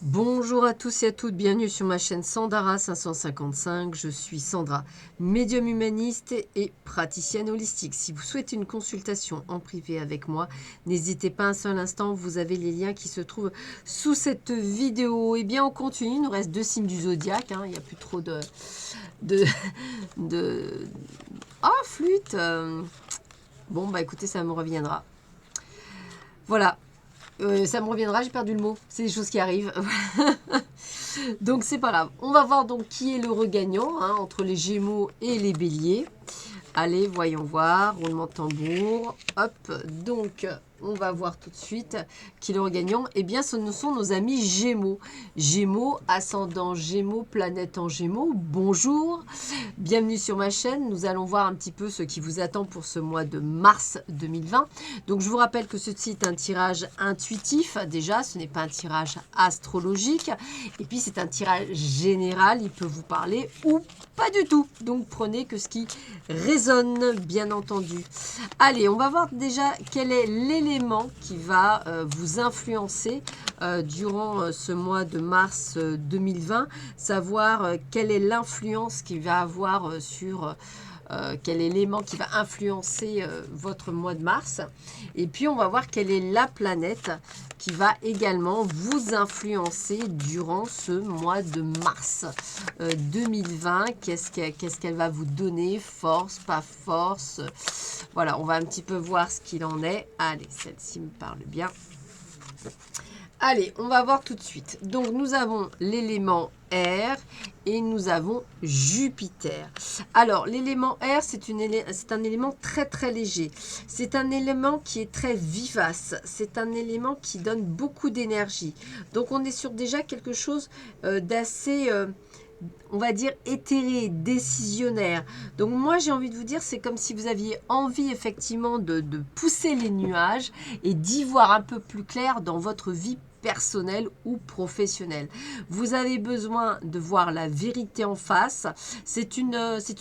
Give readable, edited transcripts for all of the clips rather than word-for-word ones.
Bonjour à tous et à toutes, bienvenue sur ma chaîne Sandara 555. Je suis Sandra, médium humaniste et praticienne holistique. Si vous souhaitez une consultation en privé avec moi, n'hésitez pas un seul instant, vous avez les liens qui se trouvent sous cette vidéo. Et bien on continue, il nous reste 2 signes du zodiaque, il n'y a plus trop de... Oh, flûte Bon, bah écoutez, ça me reviendra. Voilà. Ça me reviendra, j'ai perdu le mot. C'est des choses qui arrivent. Donc c'est pas grave. On va voir donc qui est le regagnant entre les Gémeaux et les Béliers. Allez, voyons voir. Roulement de tambour. Hop. Donc on va voir tout de suite qui est le regagnant. Eh bien, ce sont nos amis Gémeaux. Gémeaux, ascendant Gémeaux, planète en Gémeaux. Bonjour. Bienvenue sur ma chaîne. Nous allons voir un petit peu ce qui vous attend pour ce mois de mars 2020. Donc je vous rappelle que ceci est un tirage intuitif. Déjà, ce n'est pas un tirage astrologique. Et puis c'est un tirage général. Il peut vous parler ou pas du tout. Donc prenez que ce qui résonne, bien entendu. Allez, on va voir déjà quel est l'élément qui va vous influencer durant ce mois de mars 2020. Savoir quelle est l'influence qu'il va avoir sur... quel élément qui va influencer votre mois de mars. Et puis, on va voir quelle est la planète qui va également vous influencer durant ce mois de mars 2020. Qu'est-ce qu'elle va vous donner? Force, pas force? Voilà, on va un petit peu voir ce qu'il en est. Allez, celle-ci me parle bien. Allez, on va voir tout de suite. Donc, nous avons l'élément air et nous avons Jupiter. Alors, l'élément air, c'est un élément très, très léger. C'est un élément qui est très vivace. C'est un élément qui donne beaucoup d'énergie. Donc, on est sur déjà quelque chose d'assez... on va dire éthéré, décisionnaire. Donc moi j'ai envie de vous dire, c'est comme si vous aviez envie effectivement de pousser les nuages et d'y voir un peu plus clair dans votre vie personnelle ou professionnelle. Vous avez besoin de voir la vérité en face. C'est une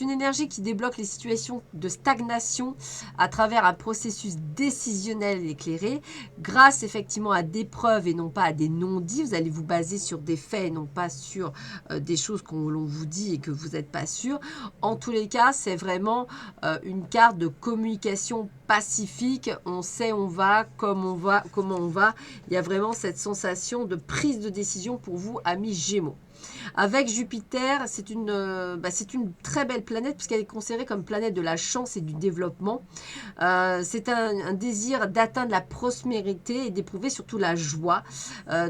énergie qui débloque les situations de stagnation à travers un processus décisionnel éclairé grâce effectivement à des preuves et non pas à des non-dits. Vous allez vous baser sur des faits et non pas sur des choses qu'on l'on vous dit et que vous n'êtes pas sûr. En tous les cas, c'est vraiment une carte de communication pacifique. On sait où on va, comment on va. Il y a vraiment cette sensation de prise de décision pour vous, amis Gémeaux. Avec Jupiter, c'est une très belle planète puisqu'elle est considérée comme planète de la chance et du développement. C'est un désir d'atteindre la prospérité et d'éprouver surtout la joie.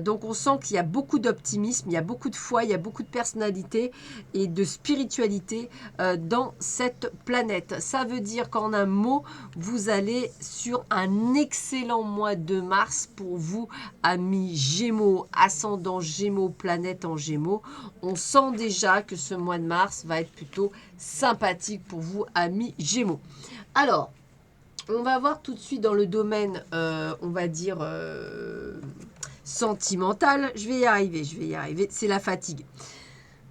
Donc on sent qu'il y a beaucoup d'optimisme, il y a beaucoup de foi, il y a beaucoup de personnalité et de spiritualité dans cette planète. Ça veut dire qu'en un mot, vous allez sur un excellent mois de mars pour vous, amis Gémeaux, ascendant Gémeaux, planète en Gémeaux. On sent déjà que ce mois de mars va être plutôt sympathique pour vous, amis Gémeaux. Alors, on va voir tout de suite dans le domaine, on va dire, sentimental. Je vais y arriver. C'est la fatigue.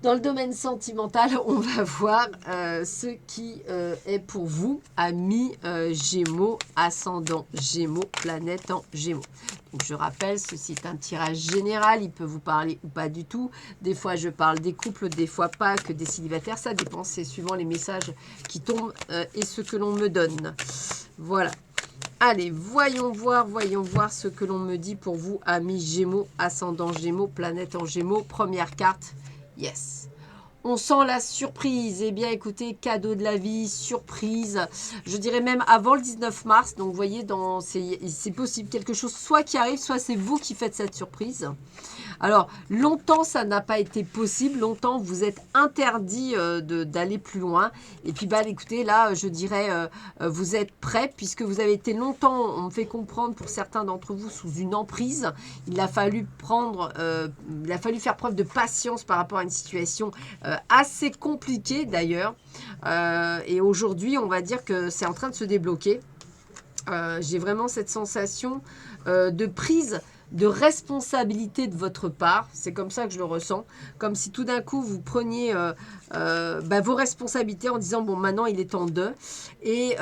Dans le domaine sentimental, on va voir ce qui est pour vous, amis Gémeaux, ascendant Gémeaux, planète en Gémeaux. Donc je rappelle, ceci est un tirage général, il peut vous parler ou pas du tout. Des fois je parle des couples, des fois pas, que des célibataires, ça dépend, c'est suivant les messages qui tombent et ce que l'on me donne. Voilà. Allez, voyons voir ce que l'on me dit pour vous, amis Gémeaux, ascendant Gémeaux, planète en Gémeaux. Première carte. Yes. On sent la surprise. Eh bien, écoutez, cadeau de la vie, surprise. Je dirais même avant le 19 mars. Donc, vous voyez, c'est possible quelque chose soit qui arrive, soit c'est vous qui faites cette surprise. Alors, longtemps, ça n'a pas été possible. Longtemps, vous êtes interdit d'aller plus loin. Et puis, bah, écoutez, là, je dirais, vous êtes prêts puisque vous avez été longtemps, on me fait comprendre pour certains d'entre vous, sous une emprise. Il a fallu faire preuve de patience par rapport à une situation assez compliquée d'ailleurs. Et aujourd'hui, on va dire que c'est en train de se débloquer. J'ai vraiment cette sensation de prise de responsabilité de votre part. C'est comme ça que je le ressens. Comme si tout d'un coup, vous preniez vos responsabilités en disant, bon, maintenant, il est temps de. Et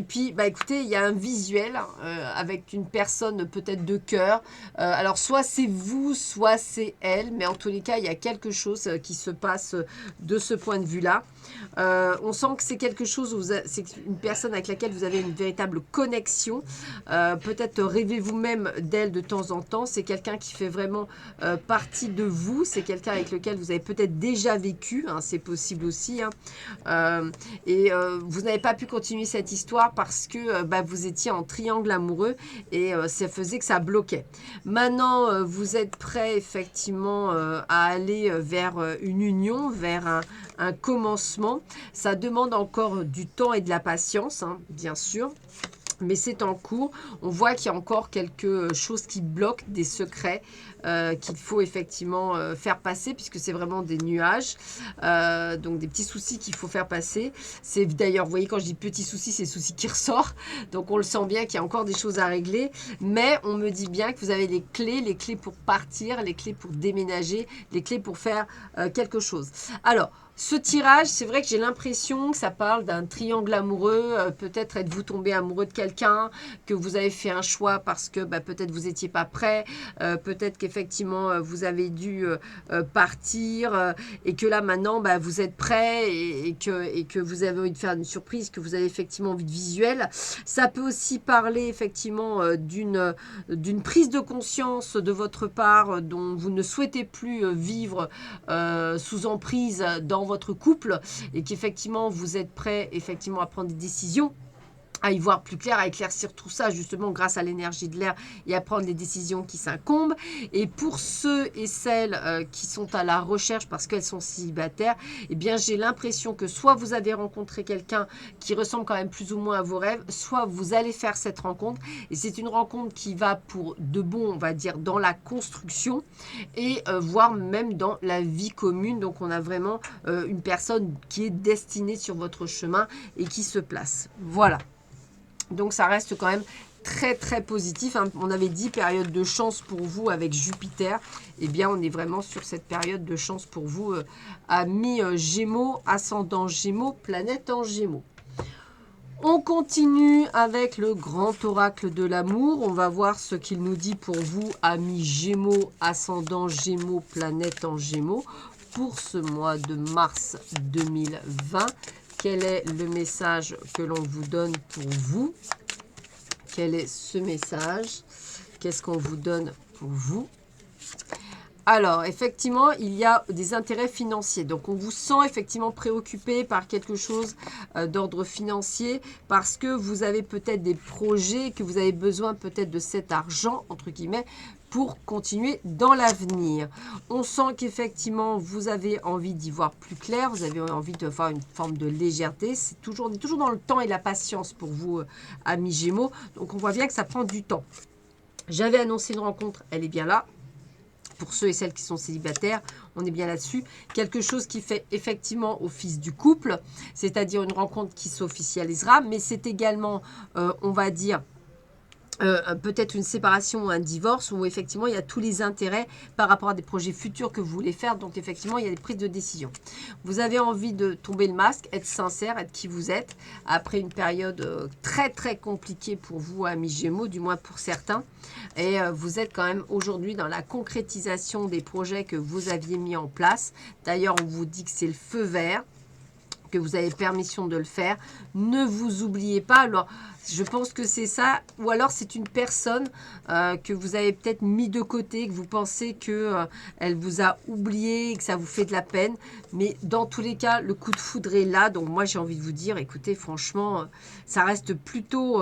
puis, écoutez, il y a un visuel avec une personne peut-être de cœur. Alors, soit c'est vous, soit c'est elle. Mais en tous les cas, il y a quelque chose qui se passe de ce point de vue-là. On sent que c'est quelque chose, c'est une personne avec laquelle vous avez une véritable connexion. Peut-être rêvez-vous même d'elle de temps en temps. C'est quelqu'un qui fait vraiment partie de vous. C'est quelqu'un avec lequel vous avez peut-être déjà vécu. Hein, c'est possible aussi. Hein. Vous n'avez pas pu continuer cette histoire parce que vous étiez en triangle amoureux et ça faisait que ça bloquait. Maintenant, vous êtes prêt effectivement à aller vers une union, vers un commencement. Ça demande encore du temps et de la patience, hein, bien sûr. Mais c'est en cours. On voit qu'il y a encore quelque chose qui bloque, des secrets qu'il faut effectivement faire passer, puisque c'est vraiment des nuages. Donc des petits soucis qu'il faut faire passer. C'est d'ailleurs, vous voyez, quand je dis petits soucis, c'est soucis qui ressortent. Donc on le sent bien qu'il y a encore des choses à régler. Mais on me dit bien que vous avez les clés pour partir, les clés pour déménager, les clés pour faire quelque chose. Alors, ce tirage, c'est vrai que j'ai l'impression que ça parle d'un triangle amoureux. Peut-être êtes-vous tombé amoureux de quelqu'un, que vous avez fait un choix parce que peut-être vous n'étiez pas prêt. Peut-être qu'effectivement, vous avez dû partir et que là, maintenant, vous êtes prêt et que vous avez envie de faire une surprise, que vous avez effectivement envie de visuel. Ça peut aussi parler effectivement d'une prise de conscience de votre part dont vous ne souhaitez plus vivre sous emprise dans votre couple et qu'effectivement vous êtes prêt effectivement à prendre des décisions, à y voir plus clair, à éclaircir tout ça justement grâce à l'énergie de l'air et à prendre les décisions qui s'incombent. Et pour ceux et celles qui sont à la recherche parce qu'elles sont célibataires, eh bien j'ai l'impression que soit vous avez rencontré quelqu'un qui ressemble quand même plus ou moins à vos rêves, soit vous allez faire cette rencontre et c'est une rencontre qui va pour de bon, on va dire, dans la construction et voire même dans la vie commune. Donc on a vraiment une personne qui est destinée sur votre chemin et qui se place. Voilà. Donc ça reste quand même très très positif. Hein. On avait dit période de chance pour vous avec Jupiter. Eh bien on est vraiment sur cette période de chance pour vous, amis Gémeaux, ascendant Gémeaux, planète en Gémeaux. On continue avec le grand oracle de l'amour. On va voir ce qu'il nous dit pour vous, amis Gémeaux, ascendant Gémeaux, planète en Gémeaux, pour ce mois de mars 2020. Quel est le message que l'on vous donne pour vous? Quel est ce message? Qu'est-ce qu'on vous donne pour vous? Alors, effectivement, il y a des intérêts financiers. Donc, on vous sent effectivement préoccupé par quelque chose d'ordre financier parce que vous avez peut-être des projets, que vous avez besoin peut-être de cet argent, entre guillemets, pour continuer dans l'avenir. On sent qu'effectivement, vous avez envie d'y voir plus clair, vous avez envie de voir une forme de légèreté. On est toujours dans le temps et la patience pour vous, amis Gémeaux. Donc, on voit bien que ça prend du temps. J'avais annoncé une rencontre, elle est bien là. Pour ceux et celles qui sont célibataires, on est bien là-dessus. Quelque chose qui fait effectivement office du couple, c'est-à-dire une rencontre qui s'officialisera, mais c'est également, on va dire, peut-être une séparation ou un divorce où effectivement il y a tous les intérêts par rapport à des projets futurs que vous voulez faire. Donc effectivement il y a des prises de décision. Vous avez envie de tomber le masque, être sincère, être qui vous êtes après une période très très compliquée pour vous, amis Gémeaux, du moins pour certains. Et vous êtes quand même aujourd'hui dans la concrétisation des projets que vous aviez mis en place. D'ailleurs on vous dit que c'est le feu vert, que vous avez permission de le faire. Ne vous oubliez pas. Alors, je pense que c'est ça. Ou alors, c'est une personne que vous avez peut-être mis de côté, que vous pensez que elle vous a oublié, que ça vous fait de la peine. Mais dans tous les cas, le coup de foudre est là. Donc, moi, j'ai envie de vous dire, écoutez, franchement, ça reste plutôt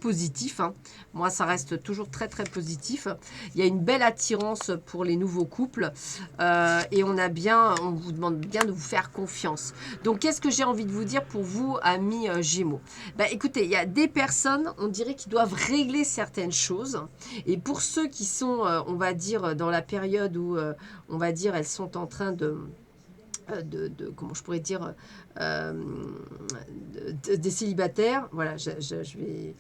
positif. Hein. Moi, ça reste toujours très, très positif. Il y a une belle attirance pour les nouveaux couples. Et on vous demande bien de vous faire confiance. Donc, qu'est-ce que j'ai envie de vous dire pour vous, amis Gémeaux? Écoutez, il y a des personnes, on dirait, qui doivent régler certaines choses. Et pour ceux qui sont, on va dire, dans la période où, on va dire, elles sont en train comment je pourrais dire, des célibataires, voilà, je vais...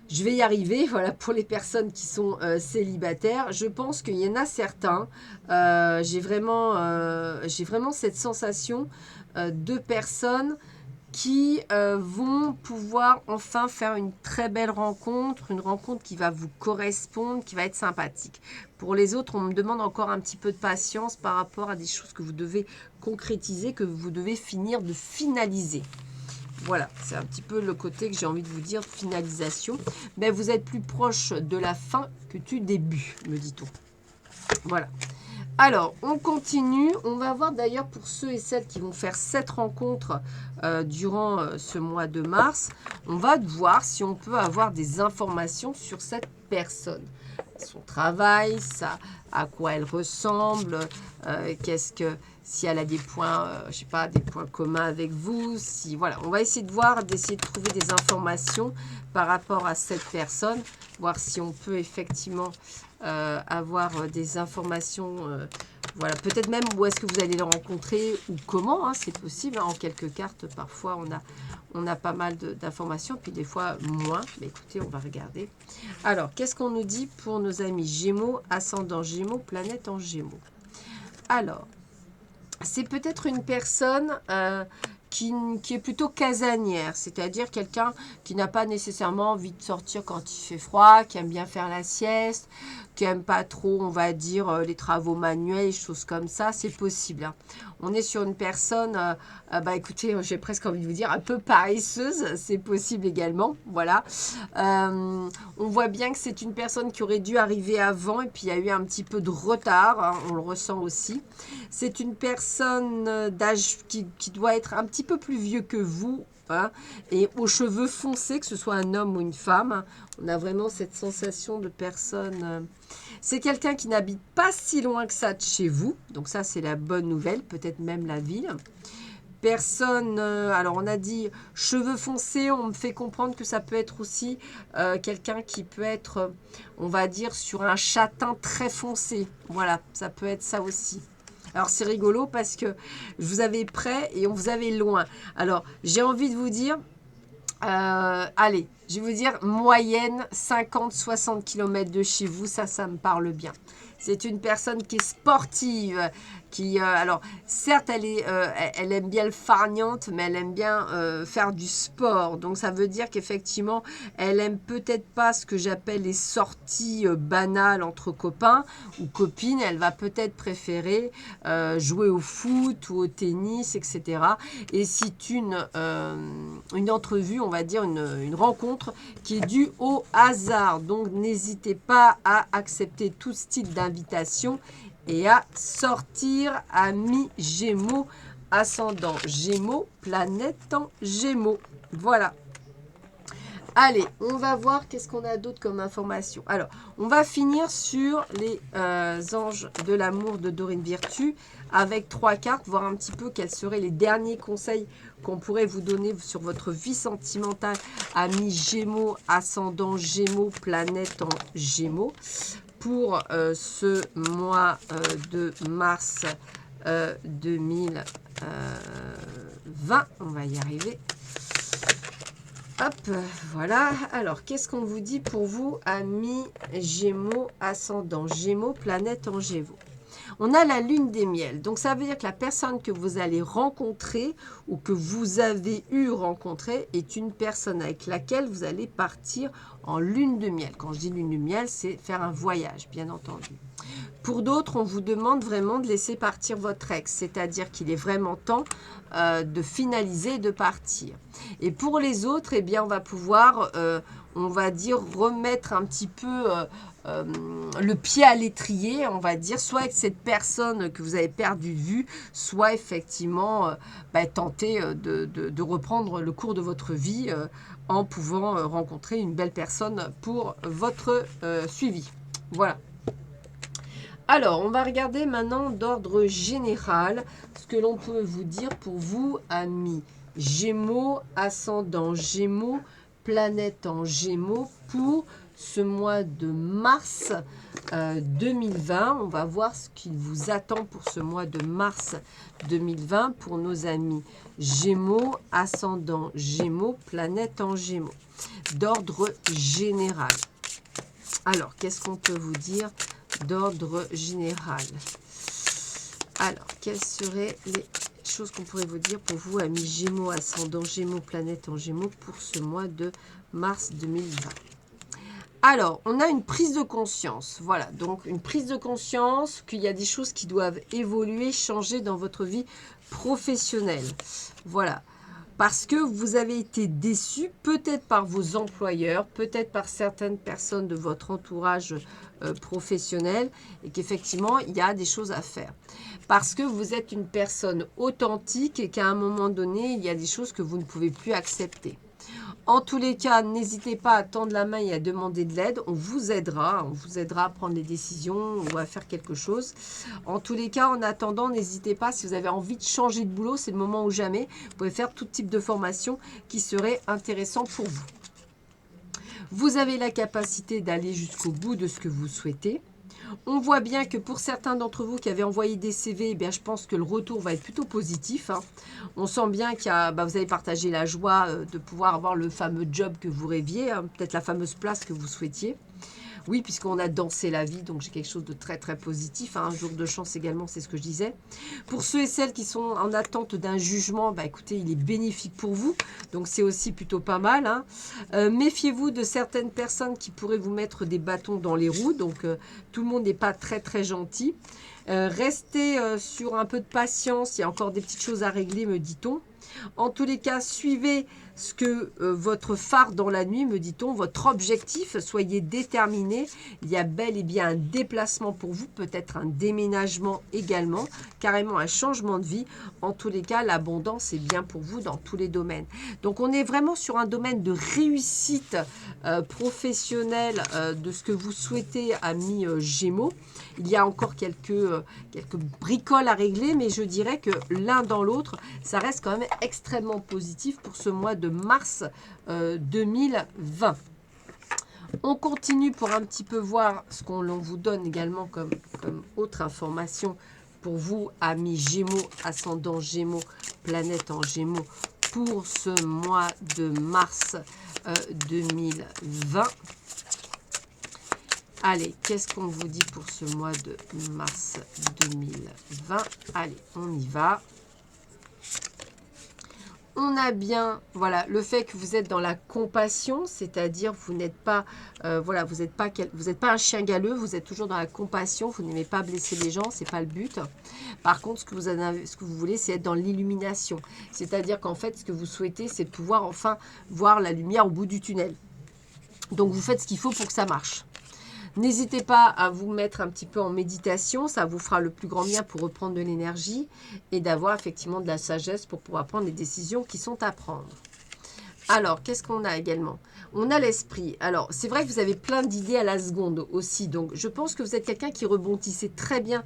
Je vais y arriver, voilà, pour les personnes qui sont célibataires. Je pense qu'il y en a certains. J'ai vraiment cette sensation de personnes qui vont pouvoir enfin faire une très belle rencontre, une rencontre qui va vous correspondre, qui va être sympathique. Pour les autres, on me demande encore un petit peu de patience par rapport à des choses que vous devez concrétiser, que vous devez finir de finaliser. Voilà, c'est un petit peu le côté que j'ai envie de vous dire, finalisation. Mais vous êtes plus proche de la fin que du début, me dit-on. Voilà. Alors, on continue. On va voir d'ailleurs pour ceux et celles qui vont faire cette rencontre durant ce mois de mars, on va voir si on peut avoir des informations sur cette personne. Son travail, à quoi elle ressemble, si elle a des points, je sais pas, des points communs avec vous. Si, voilà, on va essayer de voir, d'essayer de trouver des informations par rapport à cette personne, voir si on peut effectivement avoir des informations, voilà, peut-être même où est-ce que vous allez le rencontrer ou comment, hein, c'est possible, hein, en quelques cartes, parfois on a pas mal d'informations, puis des fois moins, mais écoutez, on va regarder. Alors, qu'est-ce qu'on nous dit pour nos amis Gémeaux, ascendant Gémeaux, planète en Gémeaux? Alors, c'est peut-être une personne qui est plutôt casanière, c'est-à-dire quelqu'un qui n'a pas nécessairement envie de sortir quand il fait froid, qui aime bien faire la sieste, qui aime pas trop, on va dire, les travaux manuels, choses comme ça, c'est possible. Hein. On est sur une personne, bah écoutez, j'ai presque envie de vous dire, un peu paresseuse, c'est possible également, voilà. On voit bien que c'est une personne qui aurait dû arriver avant, et puis il y a eu un petit peu de retard, hein, on le ressent aussi. C'est une personne d'âge qui doit être un petit peu plus vieux que vous, hein, et aux cheveux foncés, que ce soit un homme ou une femme. Hein. On a vraiment cette sensation de personne. C'est quelqu'un qui n'habite pas si loin que ça de chez vous. Donc ça, c'est la bonne nouvelle, peut-être même la ville. Personne, alors on a dit cheveux foncés, on me fait comprendre que ça peut être aussi quelqu'un qui peut être, on va dire, sur un châtain très foncé. Voilà, ça peut être ça aussi. Alors, c'est rigolo parce que je vous avais près et on vous avait loin. Alors, j'ai envie de vous dire, allez, je vais vous dire moyenne 50-60 km de chez vous, ça me parle bien. C'est une personne qui est sportive, qui, alors, certes, elle aime bien le farniente, mais elle aime bien faire du sport. Donc, ça veut dire qu'effectivement, elle aime peut-être pas ce que j'appelle les sorties banales entre copains ou copines. Elle va peut-être préférer jouer au foot ou au tennis, etc. Et c'est une entrevue, on va dire, une rencontre qui est due au hasard. Donc, n'hésitez pas à accepter tout style d'invitation et à sortir, amis Gémeaux, ascendant Gémeaux, planète en Gémeaux. Voilà. Allez, on va voir qu'est-ce qu'on a d'autre comme information. Alors, on va finir sur les anges de l'amour de Dorine Virtue avec 3 cartes, voir un petit peu quels seraient les derniers conseils qu'on pourrait vous donner sur votre vie sentimentale, amis Gémeaux, ascendant Gémeaux, planète en Gémeaux, pour ce mois de mars 2020. On va y arriver. Hop, voilà. Alors, qu'est-ce qu'on vous dit pour vous, amis Gémeaux, ascendant Gémeaux, planète en Gémeaux? On a la lune des miels. Donc, ça veut dire que la personne que vous allez rencontrer ou que vous avez eu rencontré est une personne avec laquelle vous allez partir en lune de miel. Quand je dis lune de miel, c'est faire un voyage, bien entendu. Pour d'autres, on vous demande vraiment de laisser partir votre ex, c'est-à-dire qu'il est vraiment temps de finaliser et de partir. Et pour les autres, eh bien, on va pouvoir, on va dire, remettre un petit peu le pied à l'étrier, on va dire, soit avec cette personne que vous avez perdu de vue, soit effectivement tenter de reprendre le cours de votre vie en pouvant rencontrer une belle personne pour votre suivi. Voilà. Alors, on va regarder maintenant d'ordre général ce que l'on peut vous dire pour vous, amis Gémeaux, ascendant Gémeaux, planète en Gémeaux, pour ce mois de mars 2020. On va voir ce qu'il vous attend pour ce mois de mars 2020 pour nos amis Gémeaux, ascendant Gémeaux, planète en Gémeaux, d'ordre général. Alors, qu'est-ce qu'on peut vous dire d'ordre général? Alors, quelles seraient les choses qu'on pourrait vous dire pour vous, amis Gémeaux, ascendant Gémeaux, planète en Gémeaux, pour ce mois de mars 2020? Alors, on a une prise de conscience. Voilà, donc une prise de conscience qu'il y a des choses qui doivent évoluer, changer dans votre vie professionnelle. Voilà, parce que vous avez été déçu, peut-être par vos employeurs, peut-être par certaines personnes de votre entourage professionnel, et qu'effectivement, il y a des choses à faire. Parce que vous êtes une personne authentique et qu'à un moment donné, il y a des choses que vous ne pouvez plus accepter. En tous les cas, n'hésitez pas à tendre la main et à demander de l'aide. On vous aidera à prendre des décisions ou à faire quelque chose. En tous les cas, en attendant, n'hésitez pas, si vous avez envie de changer de boulot, c'est le moment ou jamais. Vous pouvez faire tout type de formation qui serait intéressant pour vous. Vous avez la capacité d'aller jusqu'au bout de ce que vous souhaitez. On voit bien que pour certains d'entre vous qui avaient envoyé des CV, eh bien, je pense que le retour va être plutôt positif. Hein. On sent bien qu'il y a, vous avez partagé la joie de pouvoir avoir le fameux job que vous rêviez, hein, peut-être la fameuse place que vous souhaitiez. Oui, puisqu'on a dansé la vie, donc j'ai quelque chose de très très positif. Hein. Un jour de chance également, c'est ce que je disais. Pour ceux et celles qui sont en attente d'un jugement, écoutez, il est bénéfique pour vous. Donc c'est aussi plutôt pas mal. Hein. Méfiez-vous de certaines personnes qui pourraient vous mettre des bâtons dans les roues. Donc tout le monde n'est pas très très gentil. Restez sur un peu de patience. Il y a encore des petites choses à régler, me dit-on. En tous les cas, suivez ce que votre phare dans la nuit, me dit-on, votre objectif, soyez déterminés. Il y a bel et bien un déplacement pour vous, peut-être un déménagement également, carrément un changement de vie. En tous les cas, l'abondance est bien pour vous dans tous les domaines. Donc, on est vraiment sur un domaine de réussite professionnelle de ce que vous souhaitez, amis Gémeaux. Il y a encore quelques bricoles à régler, mais je dirais que l'un dans l'autre, ça reste quand même extrêmement positif pour ce mois de mars 2020. On continue pour un petit peu voir ce qu'on vous donne également comme autre information pour vous, amis Gémeaux, ascendant Gémeaux, planète en Gémeaux, pour ce mois de mars 2020. Allez, qu'est-ce qu'on vous dit pour ce mois de mars 2020? Allez, on y va. On a bien, voilà, le fait que vous êtes dans la compassion, c'est-à-dire vous n'êtes pas, voilà, vous n'êtes pas un chien galeux, vous êtes toujours dans la compassion, vous n'aimez pas blesser les gens, c'est pas le but. Par contre, ce que vous voulez, c'est être dans l'illumination, c'est-à-dire qu'en fait, ce que vous souhaitez, c'est de pouvoir enfin voir la lumière au bout du tunnel. Donc, vous faites ce qu'il faut pour que ça marche. N'hésitez pas à vous mettre un petit peu en méditation, ça vous fera le plus grand bien pour reprendre de l'énergie et d'avoir effectivement de la sagesse pour pouvoir prendre les décisions qui sont à prendre. Alors, qu'est-ce qu'on a également? On a l'esprit. Alors, c'est vrai que vous avez plein d'idées à la seconde aussi. Donc, je pense que vous êtes quelqu'un qui rebondissait très bien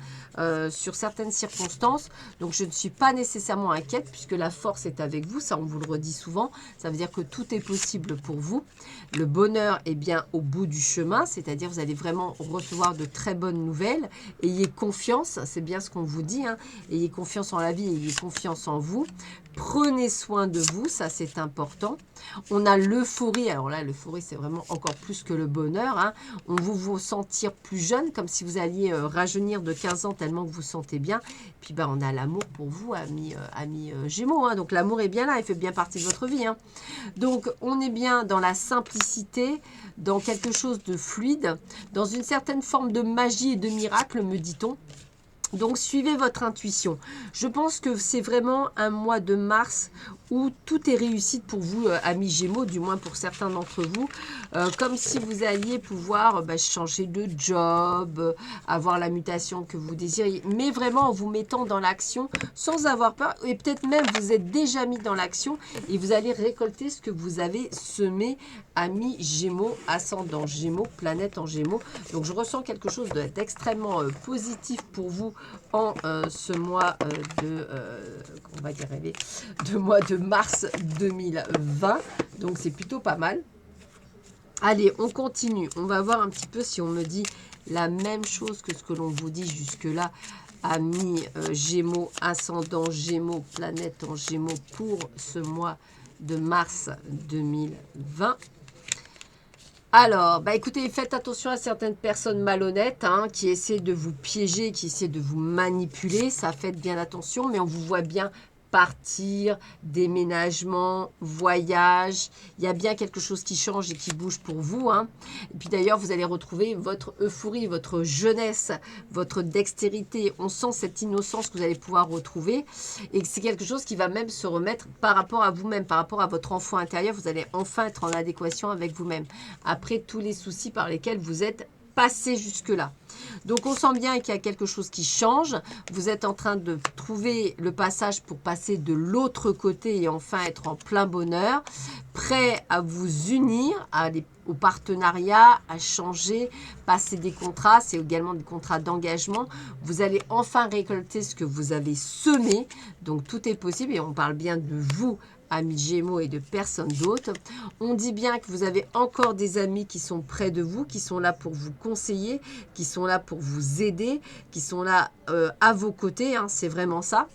sur certaines circonstances. Donc, je ne suis pas nécessairement inquiète puisque la force est avec vous. Ça, on vous le redit souvent. Ça veut dire que tout est possible pour vous. Le bonheur est bien au bout du chemin. C'est-à-dire vous allez vraiment recevoir de très bonnes nouvelles. Ayez confiance. C'est bien ce qu'on vous dit. Hein. Ayez confiance en la vie. Ayez confiance en vous. Prenez soin de vous, ça c'est important. On a l'euphorie, alors là l'euphorie c'est vraiment encore plus que le bonheur. Hein. On vous sentir plus jeune, comme si vous alliez rajeunir de 15 ans tellement que vous sentez bien. Puis on a l'amour pour vous, amis Gémeaux. Hein. Donc l'amour est bien là, il fait bien partie de votre vie. Hein. Donc on est bien dans la simplicité, dans quelque chose de fluide, dans une certaine forme de magie et de miracle, me dit-on. Donc, suivez votre intuition. Je pense que c'est vraiment un mois de mars où tout est réussite pour vous, amis Gémeaux, du moins pour certains d'entre vous. Comme si vous alliez pouvoir changer de job, avoir la mutation que vous désiriez. Mais vraiment en vous mettant dans l'action sans avoir peur. Et peut-être même vous êtes déjà mis dans l'action et vous allez récolter ce que vous avez semé, amis Gémeaux, ascendant Gémeaux, planète en Gémeaux. Donc, je ressens quelque chose d'extrêmement positif pour vous en ce mois on va dire de mois de mars 2020. Donc c'est plutôt pas mal. Allez, on continue. On va voir un petit peu si on me dit la même chose que ce que l'on vous dit jusque-là. Amis Gémeaux, ascendant Gémeaux, planète en Gémeaux pour ce mois de mars 2020. Alors, bah écoutez, faites attention à certaines personnes malhonnêtes qui essaient de vous piéger, qui essaient de vous manipuler. Ça, faites bien attention, mais on vous voit bien partir, déménagement, voyage. Il y a bien quelque chose qui change et qui bouge pour vous. Et puis d'ailleurs, vous allez retrouver votre euphorie, votre jeunesse, votre dextérité. On sent cette innocence que vous allez pouvoir retrouver. Et c'est quelque chose qui va même se remettre par rapport à vous-même, par rapport à votre enfant intérieur. Vous allez enfin être en adéquation avec vous-même. Après tous les soucis par lesquels vous êtes passé jusque-là. Donc, on sent bien qu'il y a quelque chose qui change. Vous êtes en train de trouver le passage pour passer de l'autre côté et enfin être en plein bonheur. Prêt à vous unir au partenariat, à changer, passer des contrats. C'est également des contrats d'engagement. Vous allez enfin récolter ce que vous avez semé. Donc, tout est possible et on parle bien de vous, amis Gémeaux et de personne d'autre. On dit bien que vous avez encore des amis qui sont près de vous, qui sont là pour vous conseiller, qui sont là pour vous aider, qui sont là à vos côtés, c'est vraiment ça.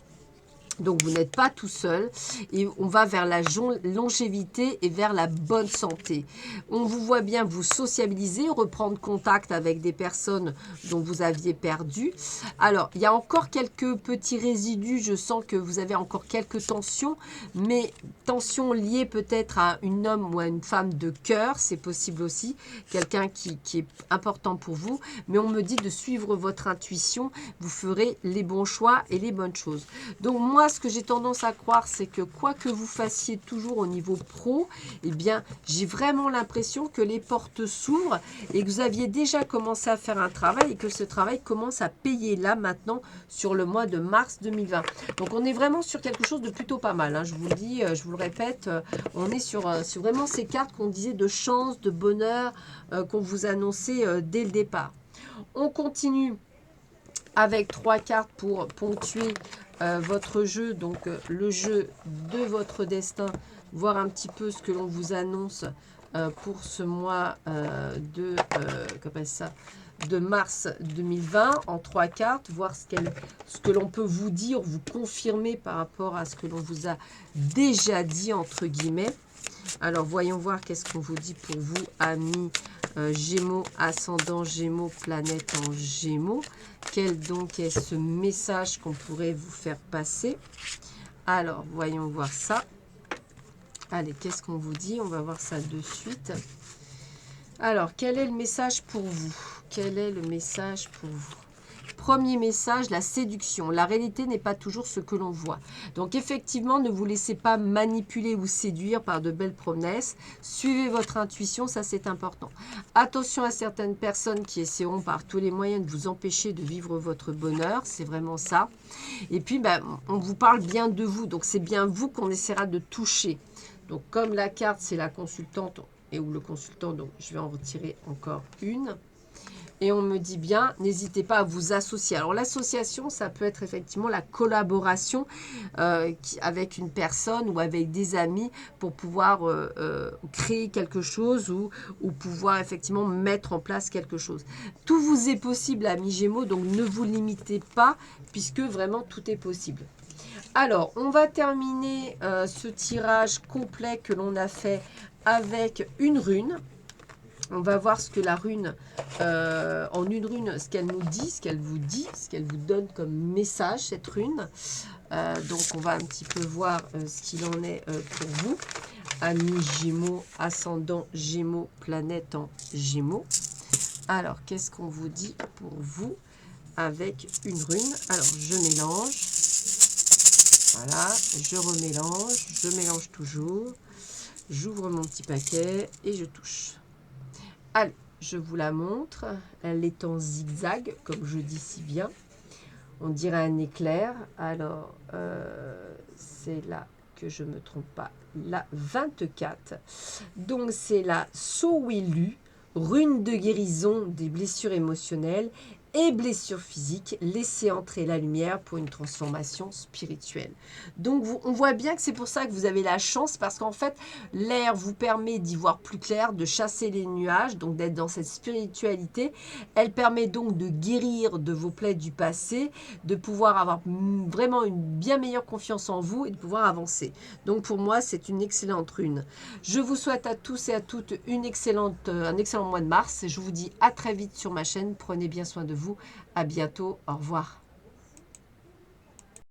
Donc, vous n'êtes pas tout seul et on va vers la longévité et vers la bonne santé. On vous voit bien vous sociabiliser, reprendre contact avec des personnes dont vous aviez perdu. Alors, il y a encore quelques petits résidus. Je sens que vous avez encore quelques tensions, mais tensions liées peut-être à un homme ou à une femme de cœur. C'est possible aussi. Quelqu'un qui est important pour vous. Mais on me dit de suivre votre intuition. Vous ferez les bons choix et les bonnes choses. Donc, moi, ce que j'ai tendance à croire, c'est que quoi que vous fassiez toujours au niveau pro, eh bien, j'ai vraiment l'impression que les portes s'ouvrent et que vous aviez déjà commencé à faire un travail et que ce travail commence à payer là, maintenant, sur le mois de mars 2020. Donc, on est vraiment sur quelque chose de plutôt pas mal. Je vous le dis, je vous le répète, on est sur vraiment ces cartes qu'on disait de chance, de bonheur, qu'on vous annonçait dès le départ. On continue avec 3 cartes pour ponctuer votre jeu, donc le jeu de votre destin, voir un petit peu ce que l'on vous annonce pour ce mois de mars 2020 en 3 cartes, voir ce que l'on peut vous dire, vous confirmer par rapport à ce que l'on vous a déjà dit, entre guillemets. Alors, voyons voir qu'est-ce qu'on vous dit pour vous, amis Gémeaux, ascendant Gémeaux, planète en Gémeaux. Quel donc est ce message qu'on pourrait vous faire passer? Alors, voyons voir ça. Allez, qu'est-ce qu'on vous dit? On va voir ça de suite. Alors, quel est le message pour vous? Quel est le message pour vous? Premier message, la séduction. La réalité n'est pas toujours ce que l'on voit. Donc effectivement, ne vous laissez pas manipuler ou séduire par de belles promesses. Suivez votre intuition, ça c'est important. Attention à certaines personnes qui essaieront par tous les moyens de vous empêcher de vivre votre bonheur. C'est vraiment ça. Et puis, on vous parle bien de vous. Donc c'est bien vous qu'on essaiera de toucher. Donc comme la carte, c'est la consultante et ou le consultant, donc je vais en retirer encore une. Et on me dit bien, n'hésitez pas à vous associer. Alors l'association, ça peut être effectivement la collaboration avec une personne ou avec des amis pour pouvoir créer quelque chose ou pouvoir effectivement mettre en place quelque chose. Tout vous est possible, amis Gémeaux, donc ne vous limitez pas puisque vraiment tout est possible. Alors, on va terminer ce tirage complet que l'on a fait avec une rune. On va voir ce que la rune, en une rune, ce qu'elle nous dit, ce qu'elle vous dit, ce qu'elle vous donne comme message, cette rune. Donc, on va un petit peu voir ce qu'il en est pour vous. Amis Gémeaux, ascendant Gémeaux, planète en Gémeaux. Alors, qu'est-ce qu'on vous dit pour vous avec une rune? Alors, je mélange. Voilà, je remélange. Je mélange toujours. J'ouvre mon petit paquet et je touche. Allez, je vous la montre. Elle est en zigzag, comme je dis si bien. On dirait un éclair. Alors, c'est là que je ne me trompe pas. La 24. Donc, c'est la Sowilu, rune de guérison des blessures émotionnelles, et blessures physiques, laissez entrer la lumière pour une transformation spirituelle. Donc, on voit bien que c'est pour ça que vous avez la chance, parce qu'en fait, l'air vous permet d'y voir plus clair, de chasser les nuages, donc d'être dans cette spiritualité. Elle permet donc de guérir de vos plaies du passé, de pouvoir avoir vraiment une bien meilleure confiance en vous et de pouvoir avancer. Donc, pour moi, c'est une excellente rune. Je vous souhaite à tous et à toutes un excellent mois de mars. Je vous dis à très vite sur ma chaîne. Prenez bien soin de vous. À bientôt. Au revoir.